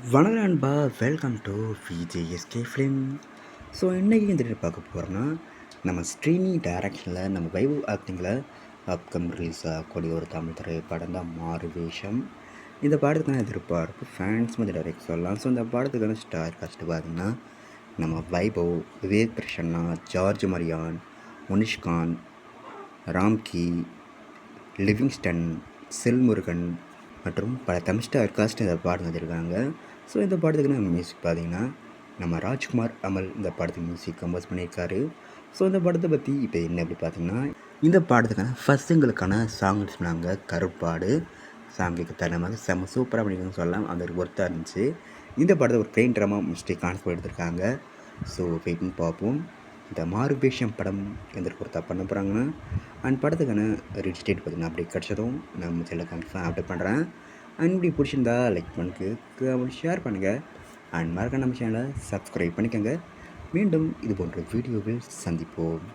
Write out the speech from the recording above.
வணக்கம் நண்பா, welcome to VJSK film. So இன்றைக்கி இந்த பார்க்க போகிறோன்னா, நம்ம ஸ்ட்ரீமி டைரக்ஷனில் நம்ம வைபவ் ஆக்டிங்கில் அப்கம் ரிலீஸ் ஆகக்கூடிய ஒரு தமிழ் திரைப்படம் தான் மாறுவேஷம். இந்த படத்துக்கான எதிர்பார்ப்பு ஃபேன்ஸ் வந்து டைரக்ட் சொல்லலாம். ஸோ இந்த படத்துக்கான ஸ்டார் காஸ்ட் பார்த்திங்கன்னா, நம்ம வைபவ், விவேக் பிரசன்னா, ஜார்ஜ் மரியான், முனிஷ்கான், ராம்கி, லிவிங்ஸ்டன், செல்முருகன் மற்றும் பல தமிழ் ஸ்டார் காஸ்ட் இந்த பாடம் வந்திருக்காங்க. ஸோ இந்த படத்துக்கு நம்ம மியூசிக் பார்த்திங்கன்னா, நம்ம ராஜ்குமார் அமல் இந்த படத்துக்கு மியூசிக் கம்போஸ் பண்ணியிருக்காரு. ஸோ இந்த படத்தை பற்றி இப்போ என்ன அப்படி பார்த்திங்கன்னா, இந்த பாடத்துக்கான ஃபஸ்ட் சிங்கிளுக்கான சாங் சொன்னாங்க கருப்பாடு. சாங்கிக்கு தரமாக செம்ம சூப்பராக பண்ணியிருக்காங்கன்னு சொல்லலாம். அந்த ஒரு ஒர்த்தாக இருந்துச்சு. இந்த படத்தை ஒரு ட்ரெயின் ட்ராமா மிஸ்டேக் கான்செப்ட் எடுத்திருக்காங்க. ஸோ வெயிட்னு பார்ப்போம். இந்த மாறுவேஷம் படம் எந்த பொறுத்தா பண்ண போகிறாங்கன்னா, அண்ட் படத்துக்கான ரிலீஸ் டேட் பார்த்திங்கன்னா அப்படி கிடச்சதும் நம்ம சேனலில் கன்ஃபார்ம் அப்டேட் பண்ணுறேன். அண்ட் இப்படி பிடிச்சிருந்தா லைக் பண்ணுங்க, ஷேர் பண்ணுங்கள், அண்ட் மறக்காம நம்ம சேனலை சப்ஸ்கிரைப் பண்ணிக்கோங்க. மீண்டும் இது போன்ற வீடியோவில் சந்திப்போம்.